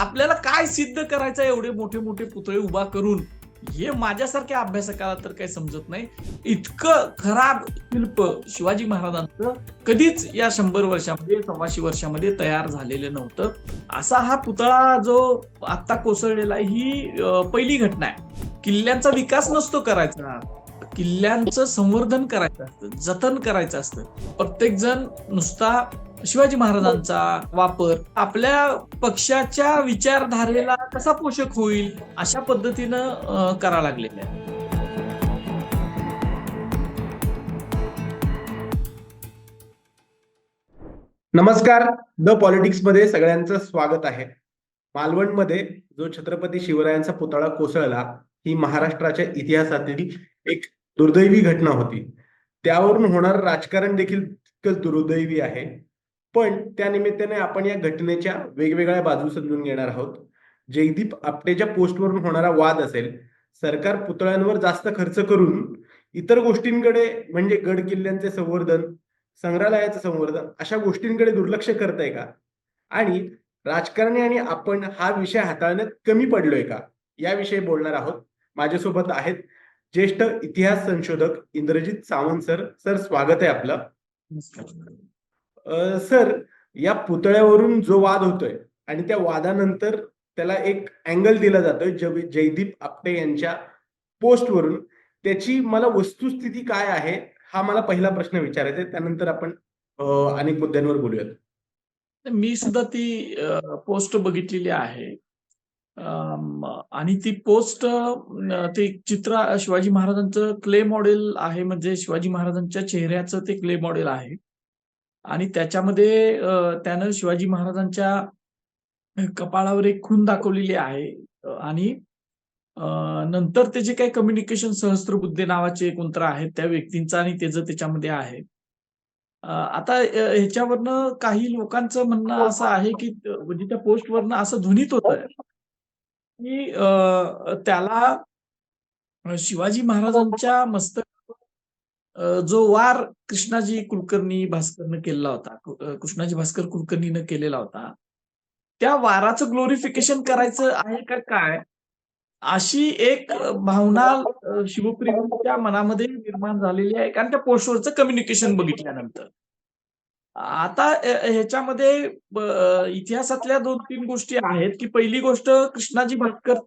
आपल्याला काय सिद्ध करायचं एवढे मोठे मोठे पुतळे उभा करून, हे माझ्यासारख्या अभ्यासकाला तर काही समजत नाही. इतकं खराब शिल्प शिवाजी महाराजांचं कधीच या 100 वर्षामध्ये 125 वर्षामध्ये तयार झालेलं नव्हतं. असा हा पुतळा जो आता कोसळलेला आहे, ही पहिली घटना आहे. किल्ल्यांचा विकास नसतो करायचा, किल्ल्यांचं संवर्धन करायचं असतं, जतन करायचं असतं. प्रत्येक जण नुसता शिवाजी महाराजांचा वापर आपल्या पक्षाच्या विचारधारेला कसा पोषक होईल अशा पद्धतीनं करा लागलेल्या आहे. नमस्कार. द पॉलिटिक्स मध्ये सगळ्यांचं स्वागत आहे. मालवणमध्ये जो छत्रपती शिवरायांचा पुतळा कोसळला, ही महाराष्ट्राच्या इतिहासातील एक दुर्दैवी घटना होती. त्यावरून होणारं राजकारण देखील तितकंच दुर्दैवी आहे. पण त्या निमित्ताने आपण या घटनेच्या वेगवेगळ्या बाजू समजून घेणार आहोत. जयदीप आपटेच्या पोस्टवरून होणारा वाद असेल, सरकार पुतळ्यांवर जास्त खर्च करून इतर गोष्टींकडे म्हणजे गड किल्ल्यांचे संवर्धन, संग्रहालयाचं संवर्धन अशा गोष्टींकडे दुर्लक्ष करतंय का, आणि राजकारणी आणि आपण हा विषय हाताळण्यात कमी पडलोय का, याविषयी बोलणार आहोत. माझ्यासोबत आहेत ज्येष्ठ इतिहास संशोधक इंद्रजित सावंत सर. सर, स्वागत आहे आपलं. सर, या पुतळ्यावरून जो वाद होतोय आणि त्या वादानंतर त्याला एक अँगल दिला जातोय जयदीप आपटे यांच्या पोस्टवरून, त्याची मला वस्तुस्थिती काय आहे हा मला पहिला प्रश्न विचारायचा आहे. त्यानंतर आपण अनेक मुद्द्यांवर बोलूयात. मी सुद्धा ती पोस्ट बघितलेली आहे. आणि ती पोस्ट, ते चित्र शिवाजी महाराजांचं क्ले मॉडेल आहे, म्हणजे शिवाजी महाराजांच्या चेहऱ्याचं ते क्ले मॉडेल आहे. आणि त्याच्यामध्ये त्यानं शिवाजी महाराजांच्या कपाळावर एक खून दाखवलेली आहे. आणि नंतर ते जे काही कम्युनिकेशन सहस्त्रबुद्धे नावाचे कोणतं आहेत त्या व्यक्तींचा आणि त्याचं त्याच्यामध्ये आहे. आता ह्याच्यावरनं काही लोकांचं म्हणणं असं आहे की म्हणजे त्या पोस्टवरनं असं ध्वनित होतंय की त्याला शिवाजी महाराजांच्या जो वार कृष्णाजी कुलकर्णी भास्करनं केलेला होता, कृष्णाजी भास्कर कुलकर्णीनं केलेला होता, त्या वाराचं ग्लोरिफिकेशन करायचं आहे का काय, अशी एक भावना शिवप्रेमींच्या मनामध्ये निर्माण झालेली आहे, कारण त्या पोस्टवरचं कम्युनिकेशन बघितल्यानंतर. आता ह्याच्यामध्ये इतिहासातल्या 2-3 गोष्टी आहेत, की पहिली गोष्ट, कृष्णाजी भास्कर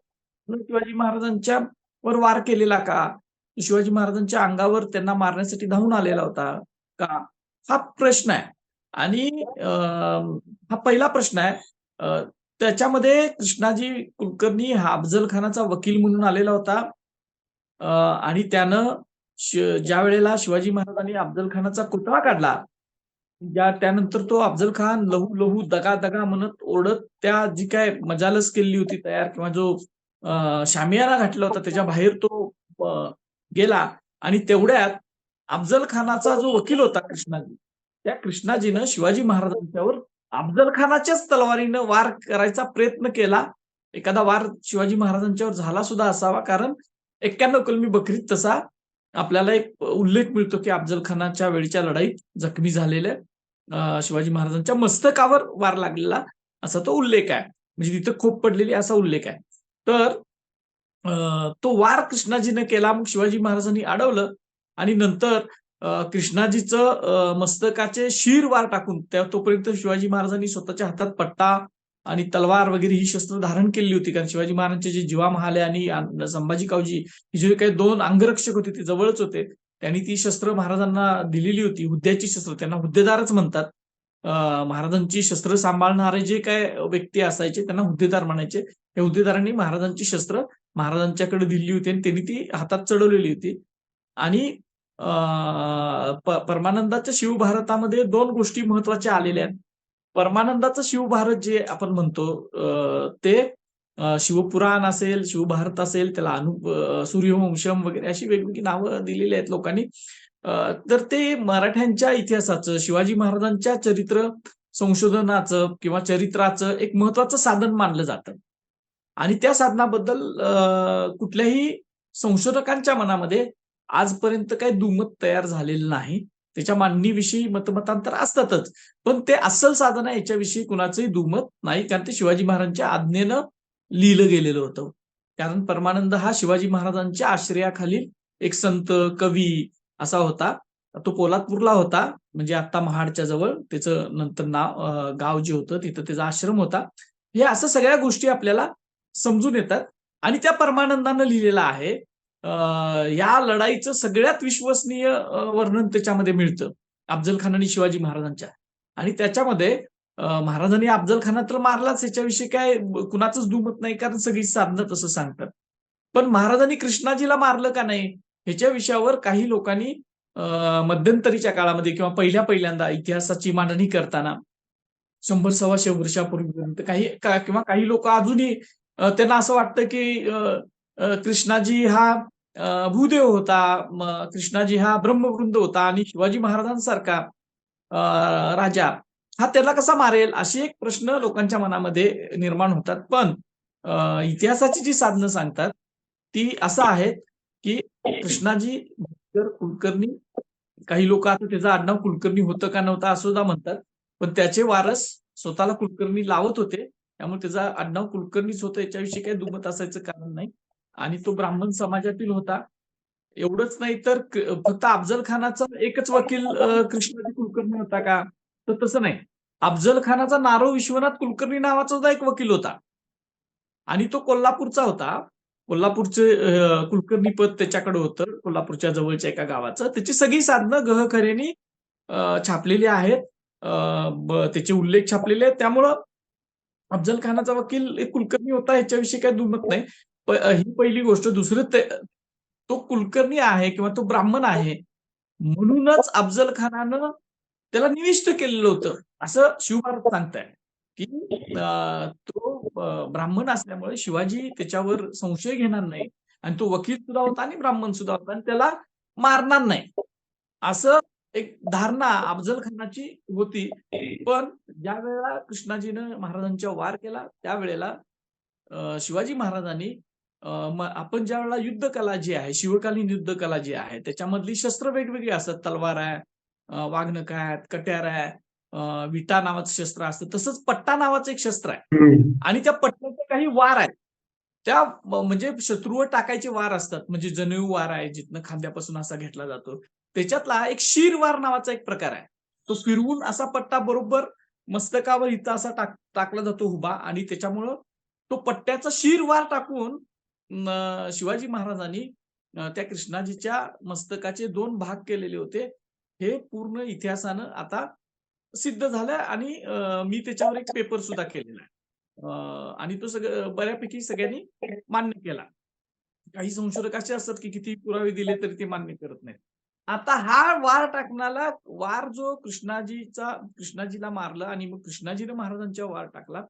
शिवाजी महाराजांच्या वर वार केलेला का? शिवाजी महाराजांच्या अंगावर त्यांना मारण्यासाठी धावून आलेला होता का? हा प्रश्न आहे. आणि हा पहिला प्रश्न आहे. त्याच्यामध्ये कृष्णाजी कुलकर्णी हा अफजल खानाचा वकील म्हणून आलेला होता. आणि त्यानं ज्या वेळेला शिवाजी महाराजांनी अफजल खानाचा पुतळा काढला, त्यानंतर तो अफजल खान लहू लहू दगा दगा म्हणत ओरडत त्या जी काय मजालस केलेली होती तयार, किंवा जो शामियाना घातला होता त्याच्या बाहेर तो गेला. आणि तेवढ्यात अफजल खानाचा जो वकील होता कृष्णाजी, त्या कृष्णाजीनं शिवाजी महाराजांच्यावर अफजल खानाच्याच तलवारीनं वार करायचा प्रयत्न केला. एखादा वार शिवाजी महाराजांच्यावर झाला सुद्धा असावा, कारण 91 कलमी बकरीत तसा आपल्याला एक उल्लेख मिळतो की अफजल खानाच्या वेळच्या लढाईत जखमी झालेल्या शिवाजी महाराजांच्या मस्तकावर वार लागलेला असा तो उल्लेख आहे. म्हणजे तिथं खोप पडलेली असा उल्लेख आहे. तर तो वार कृष्णाजीनं केला. मग शिवाजी महाराजांनी अडवलं आणि नंतर कृष्णाजीचं मस्तकाचे शीर वार टाकून तोपर्यंत शिवाजी महाराजांनी स्वतःच्या हातात पट्टा आणि तलवार वगैरे ही शस्त्र धारण केली होती, कारण शिवाजी महाराजांचे जे जीवा महाले आणि संभाजी कावजी ही जे काही 2 अंगरक्षक होते ते जवळच होते. त्यांनी ती शस्त्र महाराजांना दिलेली होती, हुद्द्याची शस्त्र, त्यांना हुद्देदारच म्हणतात. महाराजांची शस्त्र सांभाळणारे जे काय व्यक्ती असायचे त्यांना हुद्देदार म्हणायचे. त्या हुद्देदारांनी महाराजांची शस्त्र महाराजांच्याकडे दिली होती आणि त्यांनी ती हातात चढवलेली होती. आणि परमानंदाच्या शिवभारतामध्ये 2 गोष्टी महत्वाच्या आलेल्या आहेत. परमानंदाचं शिवभारत जे आपण म्हणतो, ते शिवपुराण असेल, शिवभारत असेल, त्याला सूर्यवंशम वगैरे अशी वेगवेगळी नावं दिलेली आहेत लोकांनी. तर ते मराठ्यांच्या इतिहासाचं, शिवाजी महाराजांच्या चरित्र संशोधनाचं किंवा चरित्राचं एक महत्वाचं साधन मानलं जातं. आणि त्या साधनाबद्दल कुठल्याही संशोधकांच्या मनामध्ये आजपर्यंत काही दुमत तयार झालेलं नाही. त्याच्या मांडणीविषयी मतमतांतर असतातच, पण ते अस्सल साधन आहे याच्याविषयी कुणाचंही दुमत नाही, कारण ते शिवाजी महाराजांच्या आज्ञेनं लिहिलं गेलेलं होतं. कारण परमानंद हा शिवाजी महाराजांच्या आश्रयाखालील एक संत कवी असा होता. तो पोलादपूरला होता, म्हणजे आता महाडच्या जवळ त्याचं नंतर गाव जे होतं तिथं त्याचा आश्रम होता. हे असं सगळ्या गोष्टी आपल्याला समजून येतात आणि त्या परमानंदानं लिहिलेलं आहे. या लढाईचं सगळ्यात विश्वसनीय वर्णन त्याच्यामध्ये मिळतं अफजल खान आणि शिवाजी महाराजांच्या. आणि त्याच्यामध्ये महाराजांनी अफजल खाना तर मारलाच, याच्याविषयी काय कुणाचंच दुमत नाही, कारण सगळी साधनं तसं सांगतात. पण महाराजांनी कृष्णाजीला मारलं का नाही ह्याच्या विषयावर काही लोकांनी मध्यंतरीच्या काळामध्ये किंवा पहिल्यांदा इतिहासाची मांडणी करताना 100-125 वर्षापूर्वीपर्यंत किंवा काही लोक अजूनही त्यांना असं वाटतं की कृष्णाजी हा भूदेव होता, कृष्णाजी हा ब्रह्मवृंद होता आणि शिवाजी महाराजांसारखा राजा हा त्याला कसा मारेल, असे एक प्रश्न लोकांच्या मनामध्ये निर्माण होतात. पण इतिहासाची जी साधनं सांगतात ती असं आहेत की कृष्णाजी भास्कर कुलकर्णी, काही लोक आता त्याचं आडनाव कुलकर्णी होतं का नव्हतं असं सुद्धा म्हणतात, पण त्याचे वारस स्वतःला कुलकर्णी लावत होते, त्यामुळे त्याचा आडनाव कुलकर्णीच होतं, याच्याविषयी काही दुमत असायचं कारण नाही. आणि तो ब्राह्मण समाजातील होता. एवढंच नाही तर फक्त अफजल खानाचा एकच वकील कृष्णाजी कुलकर्णी होता का, तर तसं नाही. अफजल खानाचा नारो विश्वनाथ कुलकर्णी नावाचा सुद्धा एक वकील होता आणि तो कोल्हापूरचा होता. कोल्हापूरचे कुलकर्णी पद त्याच्याकडे होतं, कोल्हापूरच्या जवळच्या एका गावाचं. त्याची सगळी साधनं गहखऱ्यांनी छापलेली आहेत. त्याचे उल्लेख छापलेले आहेत. त्यामुळं अफजल खानाचा वकील एक कुलकर्णी होता ह्याच्याविषयी काही दुमत नाही. ही पहिली गोष्ट. दुसरं तो कुलकर्णी आहे किंवा तो ब्राह्मण आहे म्हणूनच अफजल खानानं त्याला निविष्ट केलेलं होतं, असं शिवभारत सांगताय की तो ब्राह्मण असल्यामुळे शिवाजी त्याच्यावर संशय घेणार नाही आणि तो वकील सुद्धा होता आणि ब्राह्मण सुद्धा होता आणि त्याला मारणार नाही, असं एक धारणा अफजल खानाची होती. पण ज्या वेळेला कृष्णाजीनं महाराजांच्या वार केला त्यावेळेला शिवाजी महाराजांनी आपण ज्या वेळेला युद्धकला जी आहे, शिवकालीन युद्धकला जी आहे, त्याच्यामधली शस्त्र वेगवेगळी असतात. तलवार आहे, वाघनखं आहेत, कट्यार आहे, विटा नावाचं शस्त्र असतं. तसंच पट्टा नावाचं एक शस्त्र आहे आणि त्या पट्ट्याचे काही वार आहेत. त्या म्हणजे शत्रूवर टाकायचे वार असतात. म्हणजे जनेऊ वार आहे, जिथनं खांद्यापासून असा घेतला जातो. त्याच्यातला एक शीर वार नावाचा एक प्रकार आहे. तो फिरवून असा पट्टा बरोबर मस्तकावर इथं असा टाकला जातो उभा आणि त्याच्यामुळं तो पट्ट्याचा शीर वार टाकून शिवाजी महाराजांनी त्या कृष्णाजीच्या मस्तकाचे 2 भाग केलेले होते. हे पूर्ण इतिहासानं आता सिद्ध झालं आणि मी त्याच्यावर एक पेपर सुद्धा केलेला आहे. आणि तो बऱ्यापैकी सगळ्यांनी मान्य केला. काही संशोधक असे असतात की किती पुरावे दिले तरी ते मान्य करत नाहीत. आता हा वार जो कृष्णाजीला मारलं आणि मग कृष्णाजीने महाराजांच्यावर वार टाकला.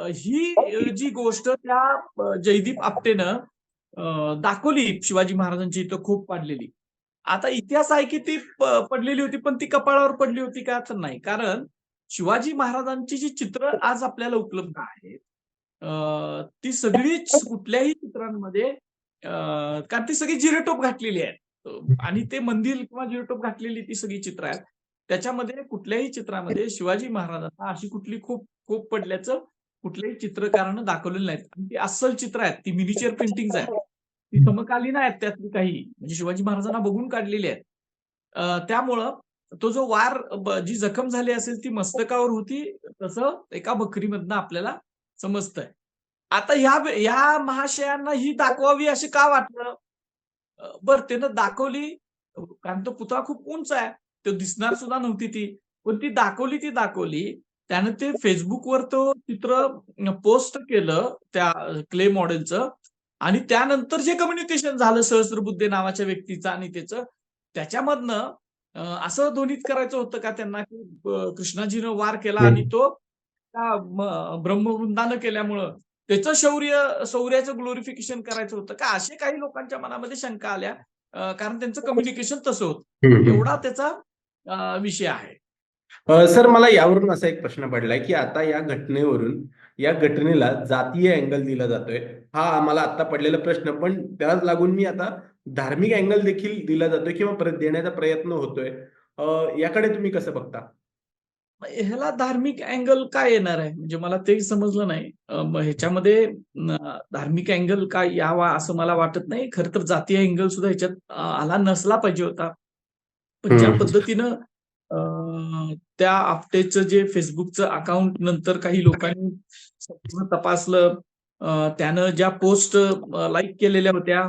ही जी गोष्ट त्या जयदीप आपटेनं दाखवली शिवाजी महाराजांची इथं खूप पाडलेली. आता इतिहास आहे की ती पडलेली होती, पण ती कपाळावर पडली होती का? तर नाही. कारण शिवाजी महाराजांची जी चित्र आज आपल्याला उपलब्ध आहेत, ती सगळीच कुठल्याही चित्रांमध्ये कारण ती सगळी जिरेटोप घातलेली आहेत. आणि ते मंदिर किंवा जिरेटोप घातलेली ती सगळी चित्र आहेत. त्याच्यामध्ये कुठल्याही चित्रामध्ये शिवाजी महाराजांना अशी कुठली खूप पडल्याचं कुठल्याही चित्रकारानं दाखवलेलं नाहीत. आणि ती अस्सल चित्र आहेत. ती मिनिचर पेंटिंग्ज आहेत. ती समकालीन आहेत त्यातली काही. म्हणजे शिवाजी महाराजांना बघून काढलेली आहेत. त्यामुळं तो जो जी जखम झाली असेल ती मस्तकावर होती, तसं एका बकरीमधनं आपल्याला समजतंय. आता ह्या महाशयांना ही दाखवावी असे का वाटलं? बरं त्यानं दाखवली, कारण तो पुतळा खूप उंच आहे. तो दिसणार सुद्धा नव्हती ती. पण ती दाखवली. त्यानं ते Facebookवर तो चित्र पोस्ट केलं त्या क्ले मॉडेलचं आणि त्यानंतर जे कम्युनिकेशन झालं सहस्त्रबुद्धे नावाच्या व्यक्तीचं आणि त्याच्यामधनं असं ध्वनित करायचं होतं का त्यांना की कृष्णाजीनं वार केला आणि तो त्या ब्रह्मवृंदानं केल्यामुळं त्याचं शौर्याचं ग्लोरिफिकेशन करायचं होतं का? असे काही लोकांच्या मनामध्ये शंका आल्या. कारण त्यांचं कम्युनिकेशन तसं होतं. एवढा त्याचा विषय आहे. सर, मला यावरून असा एक प्रश्न पडलाय की आता या घटनेला जातीय अँगल दिला जातोय. हा आम्हाला आता पडलेला प्रश्न, पण त्याला लागून मी आता धार्मिक अँगल देखील दिला जातोय किंवा देण्याचा प्रयत्न होतोय. याकडे तुम्ही कसं बघता? ह्याला धार्मिक अँगल काय येणार आहे म्हणजे मला ते समजलं नाही. मग ह्याच्यामध्ये धार्मिक अँगल काय यावा असं मला वाटत नाही. खरं तर जातीय अँगल सुद्धा ह्याच्यात आला नसला पाहिजे होता. पण ज्या हम्म. पद्धतीनं त्या आपटेचं जे फेसबुकचं अकाउंट नंतर काही लोकांनी संपूर्ण तपासलं, त्यानं ज्या पोस्ट लाईक केलेल्या होत्या,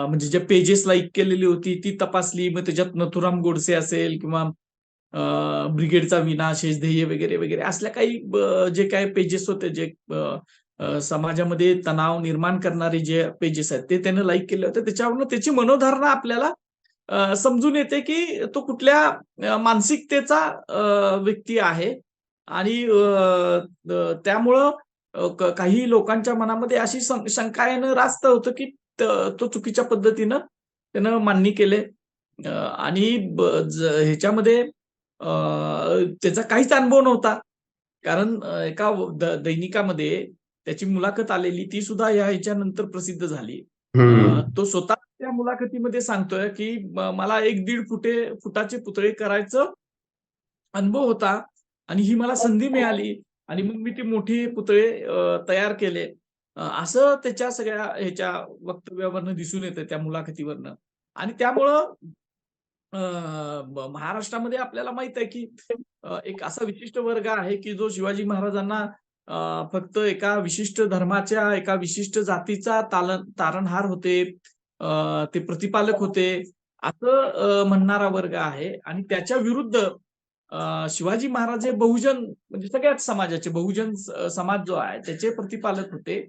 म्हणजे ज्या पेजेस लाईक केलेली होती ती तपासली. मग त्याच्यात नथुराम गोडसे असेल किंवा ब्रिगेडचा विनाश ध्येय वगैरे वगैरे असल्या काही जे काही पेजेस होते, जे समाजामध्ये तणाव निर्माण करणारे जे पेजेस आहेत ते त्यानं लाईक केले होते. त्याच्यावरून त्याची मनोधारणा आपल्याला समजून येते की तो कुठल्या मानसिकतेचा व्यक्ती आहे. आणि त्यामुळं काही लोकांच्या मनामध्ये अशी शंका येणं रास्त होतं की तो चुकीच्या पद्धतीनं त्यानं मान्य केले. आणि ह्याच्यामध्ये त्याचा काहीच अनुभव नव्हता. कारण एका दैनिकामध्ये त्याची मुलाखत आलेली ती सुद्धा ह्याच्यानंतर प्रसिद्ध झाली. हम्म. तो स्वतः त्या मुलाखतीमध्ये सांगतोय की मला 1-1.5 फुटाचे पुतळे करायचं अनुभव होता आणि ही मला संधी मिळाली आणि मग मी ते मोठे पुतळे तयार केले. असं त्याच्या सगळ्या ह्याच्या वक्तव्यावरनं दिसून येतं, त्या मुलाखतीवरनं. आणि त्यामुळं महाराष्ट्रामध्ये आपल्याला माहित आहे की एक असा विशिष्ट वर्ग आहे की जो शिवाजी महाराजांना फक्त एका विशिष्ट धर्माच्या, एका विशिष्ट जातीचा तारणहार होते, ते प्रतिपालक होते, असं म्हणणारा वर्ग आहे. आणि त्याच्या विरुद्ध शिवाजी महाराज हे बहुजन म्हणजे सगळ्याच समाजाचे, बहुजन समाज जो आहे त्याचे प्रतिपालक होते,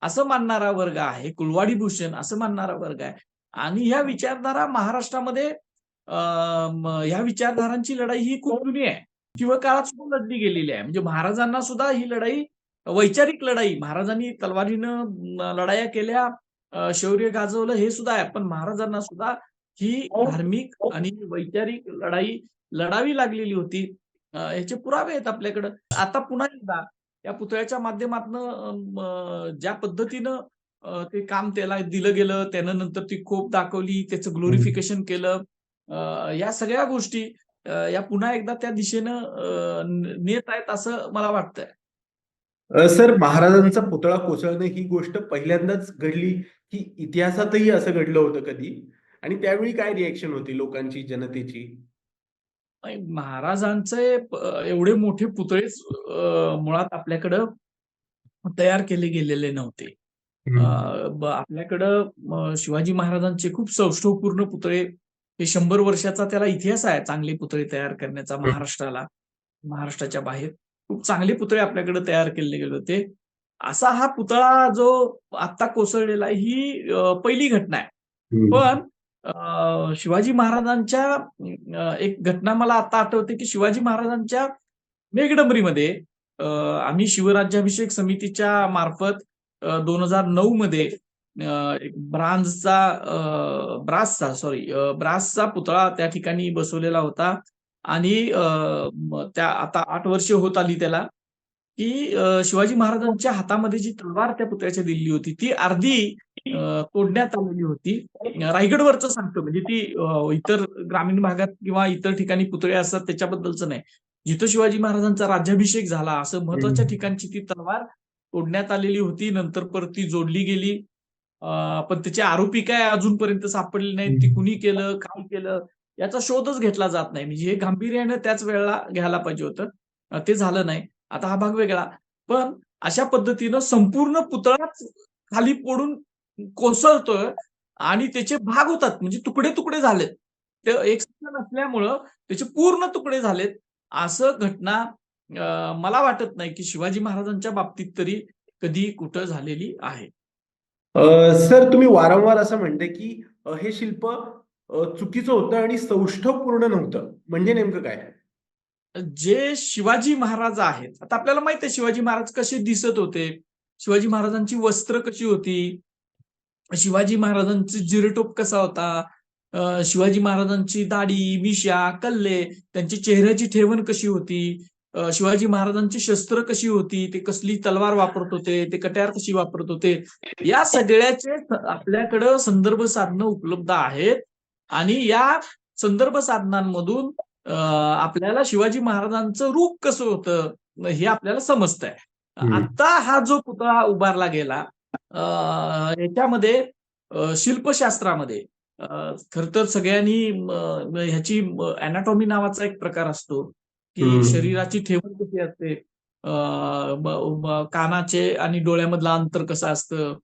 असं मानणारा वर्ग आहे. कुलवाडी भूषण असं मानणारा वर्ग आहे. आणि ह्या विचारधारा महाराष्ट्रामध्ये ह्या विचारधारांची लढाई ही खूप जुनी आहे. शिवकाळात सुद्धा लढली गेलेली आहे. म्हणजे महाराजांना सुद्धा ही लढाई, वैचारिक लढाई, महाराजांनी तलवारीनं लढाया केल्या, शौर्य गाजवलं हे सुद्धा आहे. पण महाराजांना सुद्धा ही धार्मिक आणि वैचारिक लढाई लढावी लागलेली होती. ह्याचे पुरावे आहेत आपल्याकडं. आता पुन्हा एकदा या पुतळ्याच्या माध्यमातनं ज्या पद्धतीनं ते काम त्याला दिलं गेलं, त्यानं नंतर ती खोप दाखवली, त्याचं ग्लोरिफिकेशन केलं. या सगळ्या गोष्टी या पुन्हा एकदा त्या दिशेनं नेत आहेत असं मला वाटतंय. सर, महाराजांचा पुतळा कोसळणं ही गोष्ट पहिल्यांदाच घडली की इतिहासातही असं घडलं होतं कधी? आणि त्यावेळी काय रिएक्शन होती लोकांची, जनतेची? नाही, महाराजांचे एवढे मोठे पुतळेच मुळात आपल्याकडं तयार केले गेलेले नव्हते. आपल्याकडं शिवाजी महाराजांचे खूप सौष्ठवपूर्ण पुतळे, हे 100 वर्षाचा त्याला इतिहास आहे चांगले पुतळे तयार करण्याचा महाराष्ट्राला. महाराष्ट्राच्या बाहेर खूप चांगले पुतळे आपल्याकडे तयार केले गेले होते. असा हा पुतळा जो आता कोसळलेला आहे, ही पहिली घटना आहे. हम्म. पण शिवाजी महाराजांच्या एक घटना मला आता आठवते की शिवाजी महाराजांच्या मेघडंबरीमध्ये आम्ही शिवराज्याभिषेक समितीच्या मार्फत 2009 मध्ये एक ब्रासचा पुतळा त्या ठिकाणी बसवलेला होता. आणि त्या आता 8 वर्ष होत आली त्याला, की शिवाजी महाराजांच्या हातामध्ये जी तलवार त्या पुतळ्याच्या दिली होती, ती अर्धी तोडण्यात आलेली होती. रायगडवरचं सांगतो, म्हणजे ती इतर ग्रामीण भागात किंवा इतर ठिकाणी पुतळे असतात त्याच्याबद्दलचं नाही. जिथं शिवाजी महाराजांचा राज्याभिषेक झाला असं महत्वाच्या ठिकाणची ती तलवार तोडण्यात आलेली होती. नंतर परत ती जोडली गेली. पण त्याचे आरोपी काय अजूनपर्यंत सापडले नाहीत. ती कुणी केलं, काय केलं याचा शोधच घेतला जात नाही. म्हणजे हे गांभीर्यानं त्याच वेळेला घ्यायला पाहिजे होतं. ते झालं नाही. आता हा भाग वेगळा. पण अशा पद्धतीनं संपूर्ण पुतळाच खाली पडून कोसळतोय आणि त्याचे भाग होतात, म्हणजे तुकडे-तुकडे झालेत. ते एकसारखं नसल्यामुळं त्याचे पूर्ण तुकडे झालेत. असं घटना मला वाटत नाही की शिवाजी महाराजांच्या बाबतीत तरी कधी कुठं झालेली आहे. सर, तुम्ही वारंवार असं म्हणते की हे शिल्प चुकीचं होतं आणि सौष्ठवपूर्ण नव्हतं. म्हणजे नेमकं काय? जे शिवाजी महाराज आहेत, आता आपल्याला माहित आहे शिवाजी महाराज कसे दिसत होते, शिवाजी महाराजांची वस्त्र कशी होती, शिवाजी महाराजांची जिरटोप कसा होता, शिवाजी महाराजांची दाढी, मिशा, कल्ले, त्यांची चेहऱ्याची ठेवण कशी होती, शिवाजी महाराजांची शस्त्र कशी होती, ते कसली तलवार वापरत होते, ते कट्यार कशी वापरत होते, या सगळ्याचे आपल्याकडं संदर्भ साधनं उपलब्ध आहेत. आणि या संदर्भ साधनांमधून आपल्याला शिवाजी महाराजांचं रूप कसं होतं हे आपल्याला समजतंय. आता हा जो पुतळा उभारला गेला याच्यामध्ये शिल्पशास्त्रामध्ये खर तर सगळ्यांनी ह्याची अॅनाटॉमी नावाचा एक प्रकार असतो की शरीराची ठेवण कशी असते, कानाचे आणि डोळ्यामधलं अंतर कसं असतं,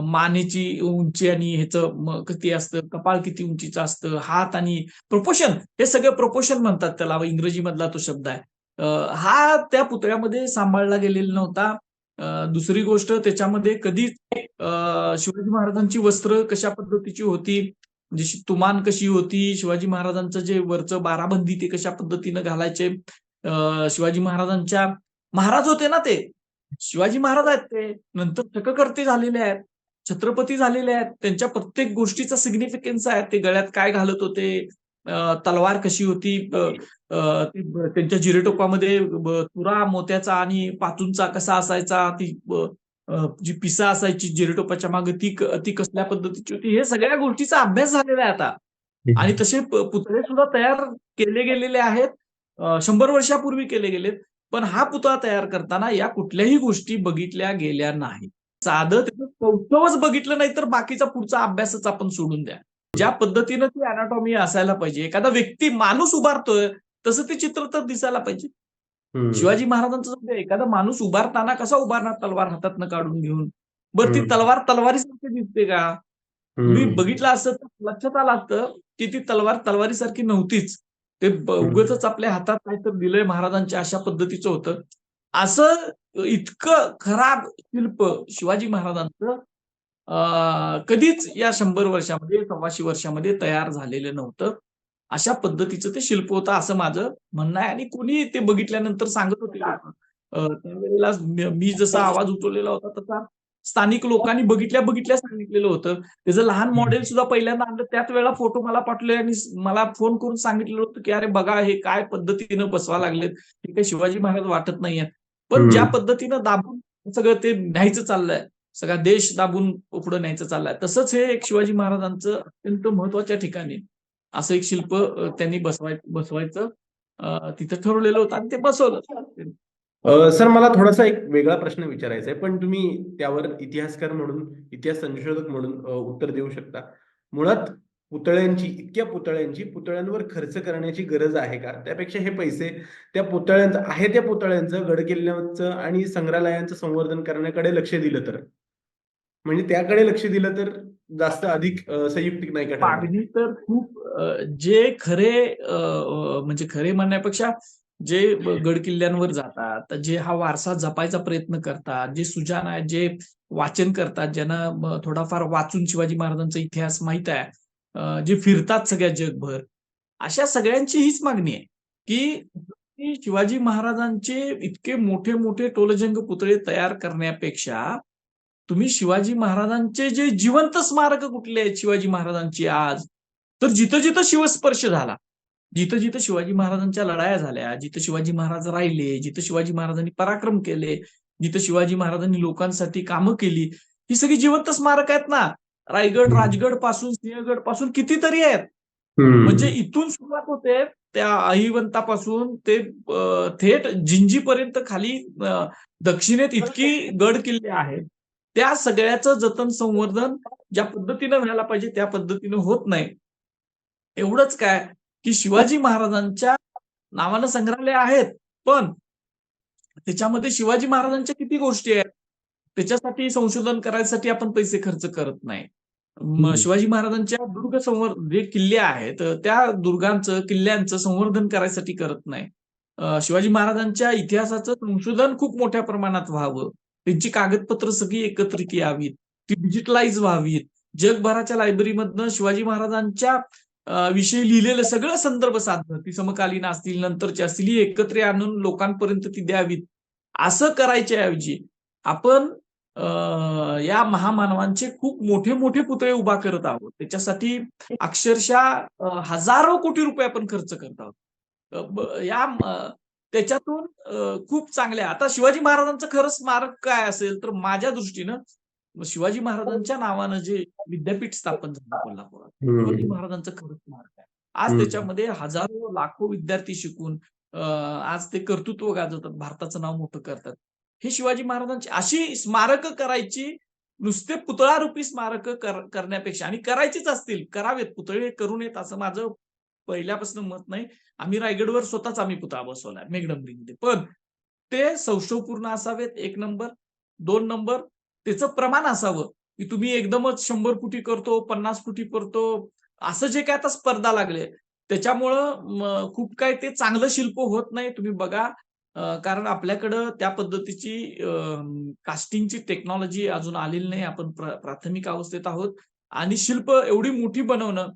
मानेची उंची आणि ह्याचं किती असतं, कपाळ किती उंचीचं असतं, हात आणि प्रोपोर्शन, हे सगळं प्रोपोर्शन म्हणतात त्याला, इंग्रजीमधला तो शब्द आहे. हा त्या पुतळ्यामध्ये सांभाळला गेलेला नव्हता. दुसरी गोष्ट, त्याच्यामध्ये कधीच शिवाजी महाराजांची वस्त्र कशा पद्धतीची होती, जशी तुमान कशी होती, शिवाजी महाराजांचं जे वरचं बाराबंदी ते कशा पद्धतीनं घालायचे, शिवाजी महाराजांच्या महाराज होते ना ते, शिवाजी महाराज आहेत ते, नंतर चक्रकर्ती झालेले आहेत, छत्रपती झालेले आहेत, त्यांच्या प्रत्येक गोष्टीचा सिग्निफिकन्स आहे. ते गळ्यात काय घालत होते, तलवार कशी होती, त्यांच्या जिरेटोपामध्ये तुरा मोत्याचा आणि पातूंचा कसा असायचा, ती जी पिसा असायची जिरेटोपाच्या मागे ती कसल्या पद्धतीची होती, हे सगळ्या गोष्टीचा अभ्यास झालेला आहे आता. आणि तसे पुतळे सुद्धा तयार केले गेलेले आहेत, 100 वर्षापूर्वी केले गेलेत. पण हा पुतळा तयार करताना या कुठल्याही गोष्टी बघितल्या गेल्या नाहीत. साधं त्याचं कौतुकच बघितलं नाही तर बाकीचा पुढचा अभ्यासच आपण सोडून द्या. ज्या पद्धतीनं ती अॅनाटॉमी असायला पाहिजे, एखादा व्यक्ती माणूस उभारतोय तसं ते चित्र तर दिसायला पाहिजे. शिवाजी महाराजांचं एखादा माणूस उभारताना कसा उभारणार, तलवार हातातनं काढून घेऊन? बरं, ती तलवार तलवारीसारखी दिसते का? तुम्ही बघितलं असतं तर लक्षात आलं असतं की ती तलवार तलवारीसारखी नव्हतीच. ते उगाचच आपल्या हातात काहीतरी दिलंय महाराजांच्या अशा पद्धतीचं होतं. असं इतकं खराब शिल्प शिवाजी महाराजांचं कधीच या 100 वर्षामध्ये, 125 वर्षामध्ये तयार झालेलं नव्हतं. अशा पद्धतीचं ते शिल्प होतं असं माझं म्हणणं आहे. आणि कोणी ते बघितल्यानंतर सांगत होते लोकं. त्यावेळेला मी जसा आवाज उठवलेला होता तसा स्थानिक लोकांनी बघितल्या सांगितलेलं होतं. त्याचं लहान मॉडेल सुद्धा पहिल्यांदा आणलं, त्याच वेळेला फोटो मला पाठवले आणि मला फोन करून सांगितलेलं होतं की अरे बघा, हे काय पद्धतीनं बसवा लागलेत, हे काही शिवाजी महाराज वाटत नाहीयेत. पण ज्या पद्धतीनं दाबून सगळं ते न्यायचं चाललंय, सगळा देश दाबून पुढे न्यायचं चाललंय, तसंच हे एक शिवाजी महाराजांचं अत्यंत महत्वाच्या ठिकाणी असं एक शिल्प त्यांनी बसवायचं तिथं ठरवलेलं होतं आणि ते बसवलं. सर, मला थोडासा एक वेगळा प्रश्न विचारायचा आहे, पण तुम्ही त्यावर इतिहासकार म्हणून, इतिहास संशोधक म्हणून उत्तर देऊ शकता. मुळात इतक्या पुतळ्यांवर खर्च करण्याची गरज आहे का? त्यापेक्षा हे पैसे त्या पुतळ्यांचं, गडकिल्ल्यांचं आणि संग्रहालयांचं संवर्धन करण्याकडे लक्ष दिलं तर, म्हणजे त्याकडे लक्ष दिलं तर जास्त अधिक संयुक्तिक नाही का ठरणार? मागणी तर खूप जे खरे म्हणजे खरे म्हणण्यापेक्षा जे गड किल्ल्यांवर जातात, जे हा वारसा जपायचा प्रयत्न करतात, जे सुजाण आहेत, जे वाचन करतात, ज्यांना थोडाफार वाचून शिवाजी महाराजांचा इतिहास माहित आहे, जे फिरतात सगळ्या जगभर, अशा सगळ्यांची हीच मागणी आहे की शिवाजी महाराजांचे इतके मोठे मोठे टोलजंग पुतळे तयार करण्यापेक्षा तुम्ही शिवाजी महाराजांचे जे जिवंत स्मारक कुठले आहेत शिवाजी महाराजांची आज, तर जिथं जिथं शिवस्पर्श झाला, जिथं जिथं शिवाजी महाराजांच्या लढाया झाल्या, जिथं शिवाजी महाराज राहिले, जिथं शिवाजी महाराजांनी पराक्रम केले, जिथं शिवाजी महाराजांनी लोकांसाठी कामं केली, ही सगळी जिवंत स्मारक आहेत ना. रायगड, राजगड पासून, सिंहगड पासून कितीतरी आहेत. म्हणजे इथून सुरुवात होते त्या अहिवंतापासून ते थेट जिंजीपर्यंत खाली दक्षिणेत इतकी गड किल्ले आहेत. त्या सगळ्याचं जतन संवर्धन ज्या पद्धतीनं व्हायला पाहिजे त्या पद्धतीनं होत नाही. एवढंच काय की शिवाजी महाराजांच्या नावानं संग्रहालय आहेत, पण त्याच्यामध्ये शिवाजी महाराजांच्या किती गोष्टी आहेत, त्याच्यासाठी संशोधन करायसाठी आपण पैसे खर्च करत नाही. शिवाजी महाराजांच्या जे किल्ले आहेत त्या किल्ल्यांचं संवर्धन करायसाठी करत नाही. शिवाजी महाराजांच्या इतिहासाचं संशोधन खूप मोठ्या प्रमाणात व्हावं, त्यांची कागदपत्र सगळी एकत्रित यावीत, ती डिजिटलाइज व्हावीत, जगभराच्या लायब्ररीमधनं शिवाजी महाराजांच्या विषयी लिहिलेलं सगळं संदर्भ साधनं, ती समकालीन असतील, नंतरची असतील, ही एकत्र आणून लोकांपर्यंत ती द्यावीत. असं करायच्या ऐवजी आपण या महामानवांचे खूप मोठे मोठे पुतळे उभा करत आहोत. त्याच्यासाठी अक्षरशः हजारो कोटी रुपये आपण खर्च करत आहोत. त्याच्यातून खूप चांगल्या, आता शिवाजी महाराजांचं खरं स्मारक काय असेल तर माझ्या दृष्टीनं शिवाजी महाराजांच्या नावानं जे विद्यापीठ स्थापन झालं कोल्हापुरात, शिवाजी महाराजांचं खरं स्मारक आहे. आज त्याच्यामध्ये हजारो लाखो विद्यार्थी शिकून आज ते कर्तृत्व गाजवतात, भारताचं नाव मोठं करतात. हे शिवाजी महाराजांची अशी स्मारकं करायची, नुसते पुतळारूपी स्मारकं करण्यापेक्षा, आणि करायचीच असतील, करावेत, पुतळे करू नयेत असं माझं पहिल्यापासून मत नाही. आम्ही रायगडवर स्वतःच पुतळा बसवलाय मेघडंबरीमध्ये. पण ते सौष्ठवपूर्ण असावेत, 1 नंबर. 2 नंबर, त्याचं प्रमाण असावं, की तुम्ही एकदमच 100 फुटी करतो, 50 फुटी करतो, असं जे काय आता स्पर्धा लागले, त्याच्यामुळं खूप काही ते चांगलं शिल्प होत नाही. तुम्ही बघा, कारण आपल्याकडं त्या पद्धतीची कास्टिंगची टेक्नॉलॉजी अजून आलेली नाही. आपण प्राथमिक अवस्थेत आहोत आणि शिल्प एवढी मोठी बनवणं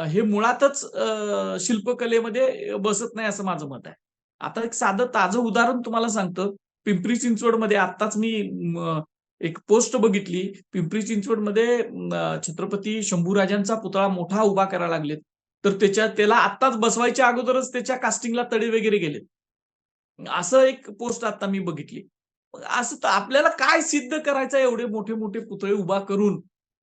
हे मुळातच शिल्पकलेमध्ये बसत नाही असं माझं मत आहे. आता एक साधं ताजं उदाहरण तुम्हाला सांगतो. पिंपरी चिंचवडमध्ये आत्ताच मी एक पोस्ट बघितली. पिंपरी चिंचवडमध्ये छत्रपती शंभूराजांचा पुतळा मोठा उभा करायला लागलेत. तर त्याला आत्ताच बसवायच्या अगोदरच त्याच्या कास्टिंगला तडे वगैरे गेलेत. असं एक पोस्ट आता मी बघितली. असं तर आपल्याला काय सिद्ध करायचं एवढे मोठे-मोठे पुतळे उभा करून,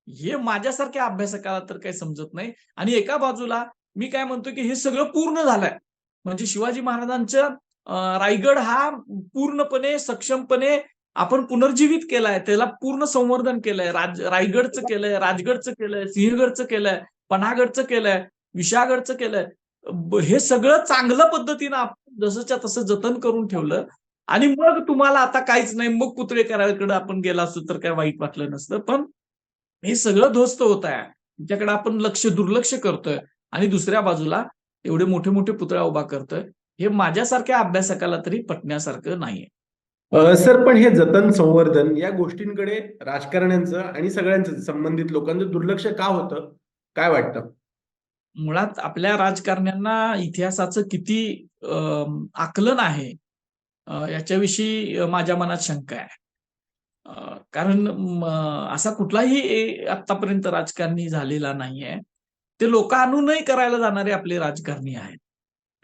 हे माझ्यासारख्या अभ्यासकाला तर काही समजत नाही. आणि एका बाजूला मी काय म्हणतो, की हे सगळं पूर्ण झालंय. म्हणजे शिवाजी महाराजांचं रायगड हा पूर्णपणे, सक्षमपणे आपण पुनर्जीवित केलाय. त्याला पूर्ण संवर्धन केलंय. रायगडचं केलंय, राजगडचं केलंय, सिंहगडचं केलंय, पन्हागडचं केलंय, विशाळगडचं केलंय. हे सगळं चांगल्या पद्धतीनं आपण जसंच्या तसं जतन करून ठेवलं आणि मग तुम्हाला आता काहीच नाही, मग पुतळे करायकडे आपण गेला असतो तर काय वाईट वाटलं नसतं. पण हे सगळं ध्वस्त होत आहे. त्याच्याकडे आपण दुर्लक्ष करतोय आणि दुसऱ्या बाजूला एवढे मोठे-मोठे पुतळा उभा करतोय. हे माझ्यासारख्या अभ्यासकाला तरी पटण्यासारखं नाहीये. सर, पण हे जतन संवर्धन या गोष्टींकडे राजकारण्यांचं आणि सगळ्यांचं संबंधित लोकांचं दुर्लक्ष का होतं? काय वाटतं? मुळात आपल्या राजकारण्यांना इतिहासाचं किती आकलन आहे याच्याविषयी माझ्या मनात शंका आहे. कारण असा कुठलाही आत्तापर्यंत राजकारणी झालेला नाहीये. ते लोकानुनय करायला जाणारे आपले राजकारणी आहेत.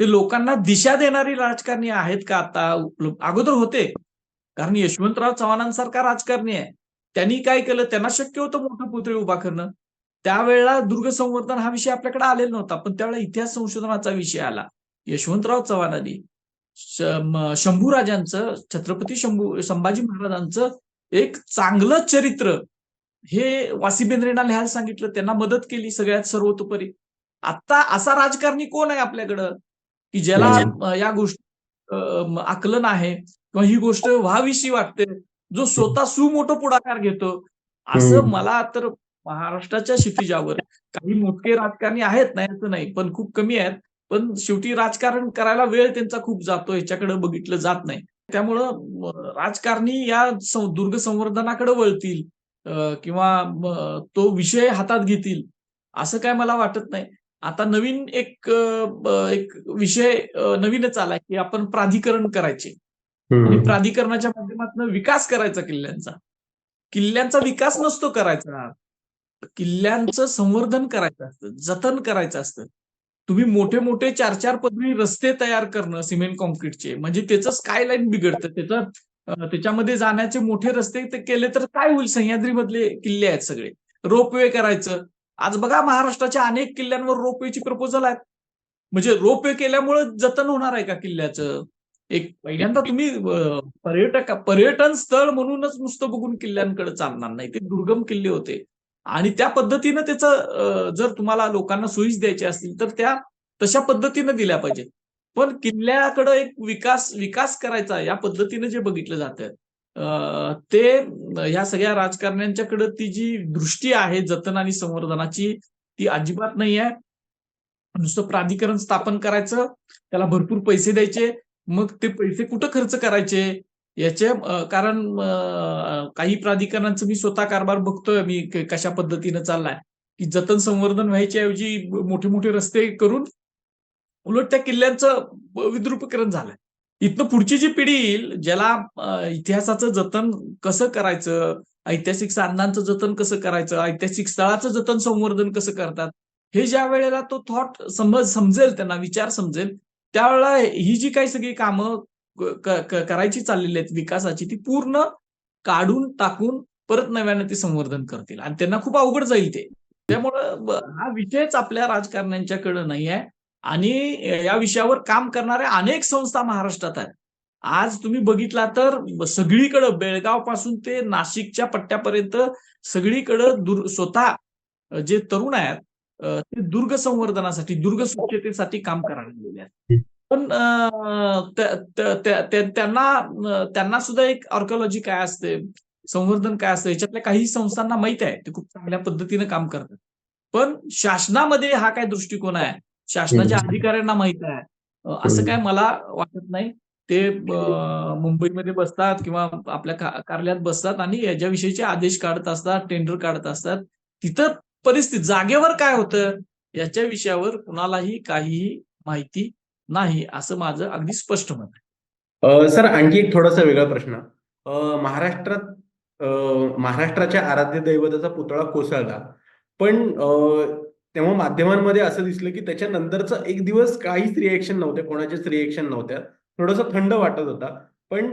ते लोकांना दिशा देणारी राजकारणी आहेत का आता उपलब्ध? अगोदर होते. कारण यशवंतराव चव्हाणांसारखा राजकारणी आहे. त्यांनी काय केलं? त्यांना शक्य होतं मोठं पुतळे उभा करणं. त्यावेळेला दुर्ग संवर्धन हा विषय आपल्याकडे आलेला नव्हता. पण त्यावेळेला इतिहास संशोधनाचा विषय आला. यशवंतराव चव्हाणांनी शंभूराजांचं, छत्रपती संभाजी महाराजांचं एक चांगलं चरित्र हे वासी बेंद्रेंना लिहायला सांगितलं. त्यांना मदत केली सगळ्यात सर्वतोपरी. आता असा राजकारणी कोण आहे आपल्याकडं, की ज्याला या गोष्टी आकलन आहे किंवा ही गोष्ट व्हावीशी वाटते, जो स्वतः सुमोठं पुढाकार घेतो. असं मला तर महाराष्ट्राच्या क्षितिजावर काही मोठे राजकारणी आहेत, नाही असं नाही, पण खूप कमी आहेत. पण शेवटी राजकारण करायला वेळ त्यांचा खूप जातो, ह्याच्याकडे बघितलं जात नाही. त्यामुळं राजकारणी या दुर्ग संवर्धनाकडे वळतील किंवा तो विषय हातात घेतील, असं काय मला वाटत नाही. आता नवीन एक विषय नवीनच आलाय, की आपण प्राधिकरण करायचे आणि प्राधिकरणाच्या माध्यमातून विकास करायचा किल्ल्यांचा. किल्ल्यांचा विकास नसतो करायचा. किल्ल्यांचं संवर्धन करायचं असतं, जतन करायचं असतं. तुम्ही मोठे-मोठे 4-4 पदरी रस्ते तयार करणं सिमेंट काँक्रीटचे, म्हणजे त्याचं स्कायलाईन बिघडतं. त्याच्यामध्ये जाण्याचे मोठे रस्ते ते केले तर काय होईल? सह्याद्रीमधले किल्ले आहेत सगळे. रोपवे करायचं. आज बघा महाराष्ट्राच्या अनेक किल्ल्यांवर रोपवेची प्रपोजल आहेत. म्हणजे रोपवे केल्यामुळे जतन होणार आहे का किल्ल्याचं? एक पहिल्यांदा तुम्ही पर्यटन स्थळ म्हणूनच नुसतं बघून किल्ल्यांकडे चालणार नाही. ते दुर्गम किल्ले होते. आणि त्या पद्धतीनं त्याचं जर तुम्हाला लोकांना सोयीच द्यायच्या असतील तर त्या तशा पद्धतीनं दिल्या पाहिजेत. पण किल्ल्याकडे एक विकास करायचा या पद्धतीनं जे बघितलं जातं ते ह्या सगळ्या राजकारण्यांच्याकडे ती जी दृष्टी आहे जतन आणि संवर्धनाची ती अजिबात नाही आहे. नुसतं प्राधिकरण स्थापन करायचं, त्याला भरपूर पैसे द्यायचे, मग ते पैसे कुठं खर्च करायचे याचे कारण काही प्राधिकरणांचं मी स्वतः कारभार बघतोय मी कशा पद्धतीनं चाललाय, की जतन संवर्धन व्हायच्या ऐवजी मोठे-मोठे रस्ते करून उलट त्या किल्ल्यांचं विद्रुपीकरण झालंय. इथनं पुढची जी पिढी येईल, ज्याला इतिहासाचं जतन कसं करायचं, ऐतिहासिक साधनांचं जतन कसं करायचं, ऐतिहासिक स्थळाचं जतन संवर्धन कसं करतात, हे ज्या वेळेला तो थॉट समजेल, त्यांना विचार समजेल, त्यावेळेला ही जी काही सगळी कामं करायची चाललेली आहेत विकासाची, ती पूर्ण काढून टाकून परत नव्याने ते संवर्धन करतील आणि त्यांना खूप अवघड जाईल ते. त्यामुळं हा विषयच आपल्या राजकारण्यांच्याकडे नाही आहे आणि या विषयावर काम करणाऱ्या अनेक संस्था महाराष्ट्रात आहेत. आज तुम्ही बघितला तर सगळीकडे बेळगाव पासून ते नाशिकच्या पट्ट्यापर्यंत सगळीकडे स्वतः जे तरुण आहेत ते दुर्ग संवर्धनासाठी, दुर्ग स्वच्छतेसाठी काम करायला गेलेले आहेत. पण त्यांना सुद्धा एक आर्किओलॉजी काय असते, संवर्धन काय असतं, याच्यातल्या काही संस्थांना माहित आहे, ते खूप चांगल्या पद्धतीने काम करतात. पण शासनामध्ये हा काय दृष्टिकोन आहे, शासनाच्या अधिकाऱ्यांना माहित आहे, असं काय मला वाटत नाही. ते मुंबईमध्ये बसतात किंवा आपल्या कार्यालयात बसतात आणि याच्याविषयीचे आदेश काढत असतात, टेंडर काढत असतात. तिथं परिस्थिती जागेवर काय होतं याच्या विषयावर कुणालाही काहीही माहिती नाही, असं माझं अगदी स्पष्ट मत आहे. सर, आणखी एक थोडासा वेगळा प्रश्न. महाराष्ट्रात महाराष्ट्राच्या आराध्य दैवताचा पुतळा कोसळला, पण तेव्हा माध्यमांमध्ये असं दिसलं की त्याच्यानंतरचा एक दिवस काहीच रिएक्शन नव्हत्या, कोणाच्याच रिएक्शन नव्हत्या. थोडासा थंड वाटत होता. पण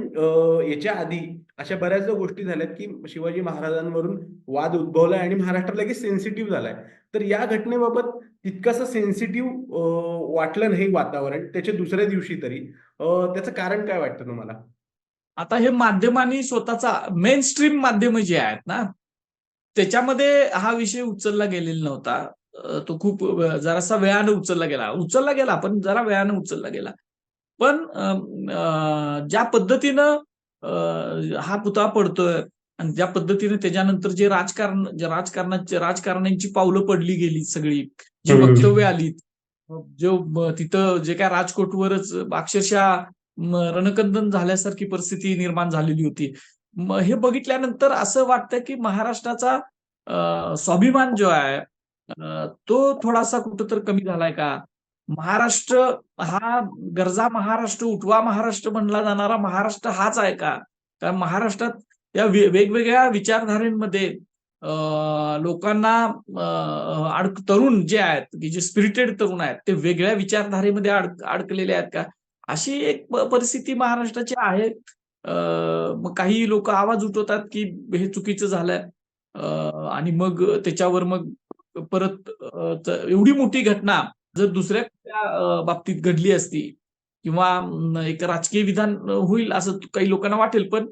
याच्या आधी अशा बऱ्याचदा गोष्टी झाल्यात की शिवाजी महाराजांवरून वाद उद्भवलाय आणि महाराष्ट्र लगेच सेन्सिटिव्ह झालाय. तर या घटनेबाबत तितकंसं सेन्सिटिव्ह वाटलं नाही वातावरण त्याच्या दुसऱ्या दिवशी तरी. त्याचं कारण काय वाटतं तुम्हाला? आता हे माध्यमांनी स्वतःचा मेन स्ट्रीम माध्यम जे आहेत ना, त्याच्यामध्ये हा विषय उचलला गेलेला नव्हता. तो खूप जरासा वेळानं उचलला गेला पण जरा वेळानं उचलला गेला. पण ज्या पद्धतीनं हा पुतळा पडतोय आणि ज्या पद्धतीने त्याच्यानंतर जे राजकारण्यांची पावलं पडली गेली सगळी, जी वक्तव्य आली, जो तिथं जे काय राजकोटवरच अक्षरशः रणकंदन झाल्यासारखी परिस्थिती निर्माण झालेली होती. हे बघितल्यानंतर असं वाटतं की महाराष्ट्राचा स्वाभिमान जो आहे तो थोडासा कुठंतरी कमी झालाय का? महाराष्ट्र हा गरजा महाराष्ट्र, उठवा महाराष्ट्र म्हणला जाणारा महाराष्ट्र हाच आहे का? कारण महाराष्ट्रात या वेगवेगळ्या विचारधारेमध्ये लोकांना तरुण जे आहेत की जे स्पिरिटेड तरुण आहेत ते वेगळ्या विचारधारेमध्ये अडकलेले आहेत का? अशी एक परिस्थिती महाराष्ट्राची आहे. मग काही लोक आवाज उठवतात की हे चुकीचं झालंय आणि मग त्याच्यावर मग परत एवढी मोठी घटना जर दुसऱ्या बाबतीत घडली असती किंवा एक राजकीय विधान होईल असं काही लोकांना वाटेल, पण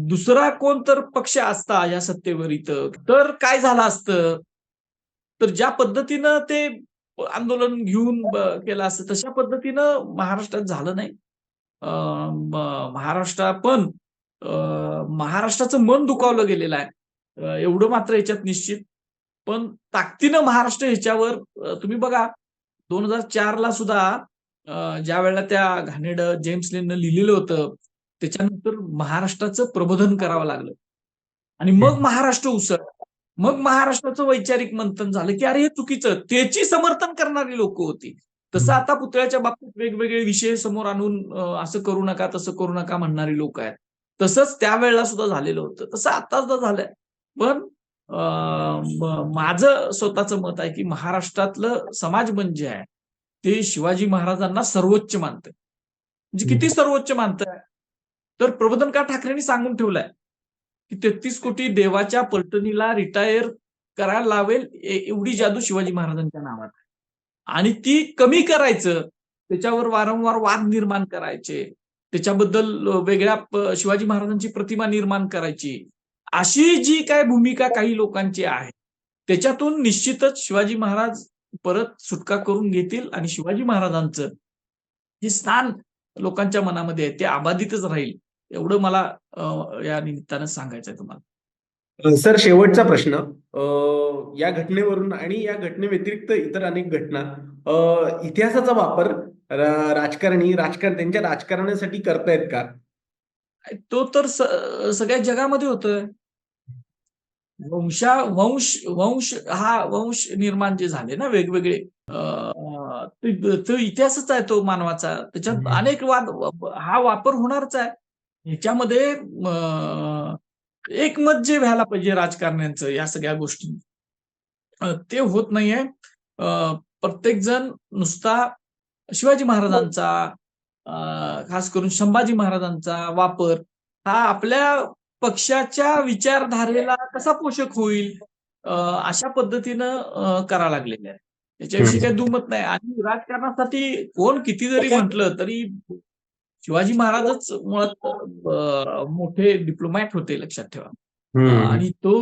दुसरा कोण तर पक्ष असता या सत्तेवर इथं तर काय झालं असतं? तर ज्या पद्धतीनं ते आंदोलन घेऊन केलं असतं तशा पद्धतीनं महाराष्ट्रात झालं नाही. महाराष्ट्रात पण महाराष्ट्राचं मन दुखावलं गेलेलं आहे. एवढं मात्र याच्यात निश्चित. पण ताकदीनं महाराष्ट्र ह्याच्यावर तुम्ही बघा 2004 ला सुद्धा ज्या वेळेला त्या घाणेरडं जेम्स लेननं लिहिलेलं होतं, त्याच्यानंतर महाराष्ट्राचं प्रबोधन करावं लागलं. आणि मग महाराष्ट्र उसळला. मग महाराष्ट्राचं वैचारिक मंथन झालं की अरे हे चुकीचं, त्याची समर्थन करणारी लोक होती. तसं आता पुतळ्याच्या बाबतीत वेगवेगळे विषय समोर आणून असं करू नका, तसं करू नका म्हणणारी लोक आहेत. तसंच त्यावेळेला सुद्धा झालेलं होतं. तसं आता सुद्धा झालंय. पण माझं स्वतःचं मत आहे की महाराष्ट्रातलं समाजमन जे आहे ते शिवाजी महाराजांना सर्वोच्च मानतंय. म्हणजे किती सर्वोच्च मानतंय? तर प्रबोधनकार ठाकरेंनी सांगून ठेवलंय की 33 कोटी देवाच्या पलटणीला रिटायर करायला लावेल एवढी जादू शिवाजी महाराजांच्या नावात आहे. आणि ती कमी करायचं, त्याच्यावर वारंवार वाद निर्माण करायचे, त्याच्याबद्दल वेगळ्या शिवाजी महाराजांची प्रतिमा निर्माण करायची, अशी जी काय भूमिका काही लोकांची आहे, त्याच्यातून निश्चितच शिवाजी महाराज परत सुटका करून घेतील आणि शिवाजी महाराजांचं जे स्थान लोकांच्या मनामध्ये आहे ते अबाधितच राहील. एवढं मला या निमित्तानं सांगायचं आहे तुम्हाला. सर, शेवटचा प्रश्न. या घटनेवरून आणि या घटनेव्यतिरिक्त इतर अनेक घटना, इतिहासाचा वापर त्यांच्या राजकारणासाठी करतायत का? तो तर सगळ्या जगामध्ये होतोय. वंश निर्माण जे झाले ना वेगवेगळे, तो इतिहासच आहे तो मानवाचा. त्याच्यात अनेक हा वापर होणारच आहे. ह्याच्यामध्ये एकमत जे व्हायला पाहिजे राजकारण्यांचं या सगळ्या गोष्टी ते होत नाहीये. प्रत्येक जण नुसता शिवाजी महाराजांचा खास करून संभाजी महाराजांचा वापर हा आपल्या पक्षाच्या विचारधारेला कसा पोषक होईल अशा पद्धतीनं करा लागलेले आहे. त्याच्याविषयी काही हम्म. दुमत नाही. आणि राजकारणासाठी कोण किती जरी म्हटलं तरी शिवाजी महाराजच मुळात मोठे डिप्लोमॅट होते, लक्षात ठेवा. हम्म. आणि तो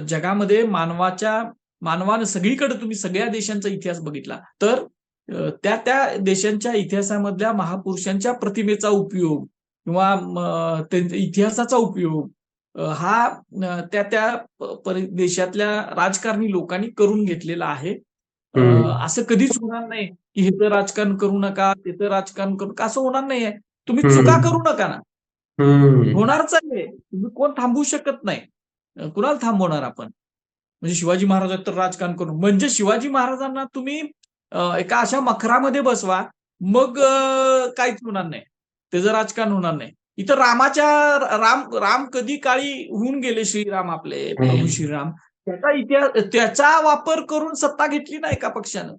जगामध्ये मानवानं सगळीकडे तुम्ही सगळ्या देशांचा इतिहास बघितला तर त्या त्या देशांच्या इतिहासामधल्या महापुरुषांच्या प्रतिमेचा उपयोग किंवा त्यांच्या इतिहासाचा उपयोग हा त्या त्या देशातल्या राजकारणी लोकांनी करून घेतलेला आहे. हम्म. असं कधीच होणार नाही की हे तर राजकारण करू नका, ते तर राजकारण करू नका, असं होणार नाहीये. तुम्ही चुका करू हम्म. नका ना. हम्म. होणारच आहे. तुम्ही कोण थांबवू शकत नाही. कुणाला थांबवणार आपण? म्हणजे शिवाजी महाराज तर राजकारण करून म्हणजे शिवाजी महाराजांना तुम्ही एका अशा मखरामध्ये बसवा, मग काहीच होणार नाही. त्याचं राजकारण होणार नाही. इथं राम कधी काळी होऊन गेले, श्रीराम आपले प्रभू हम्म. श्रीराम. त्याचा इतिहास त्याचा वापर करून सत्ता घेतली नाही एका पक्षानं.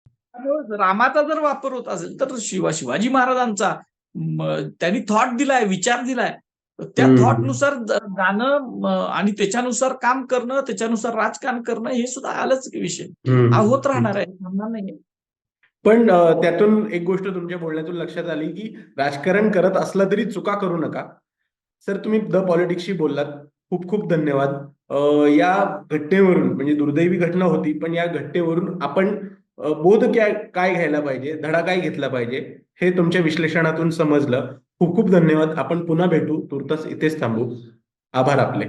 त्यामुळे रामाचा जर वापर होत असेल तर शिवाजी महाराजांचा त्यांनी थॉट दिलाय, विचार दिलाय. त्या हम्म. थॉटनुसार जाणं आणि त्याच्यानुसार काम करणं, त्याच्यानुसार राजकारण करणं हे सुद्धा आलंच विषय. हा होत हम्म. राहणार आहे, थांबणार नाही. पण त्यातून एक गोष्ट तुमच्या बोलण्यातून लक्षात आली की राजकारण करत असलं तरी चुका करू नका. सर, तुम्ही द पॉलिटिक्सशी बोललात, खूप खूप धन्यवाद. या घटनेवरून, म्हणजे दुर्दैवी घटना होती, पण या घटनेवरून आपण बोध काय घ्यायला पाहिजे, धडा काय घेतला पाहिजे, हे तुमच्या विश्लेषणातून समजलं. खूप खूप धन्यवाद. आपण पुन्हा भेटू. तुर्तास इथेच थांबू. आभार आपले.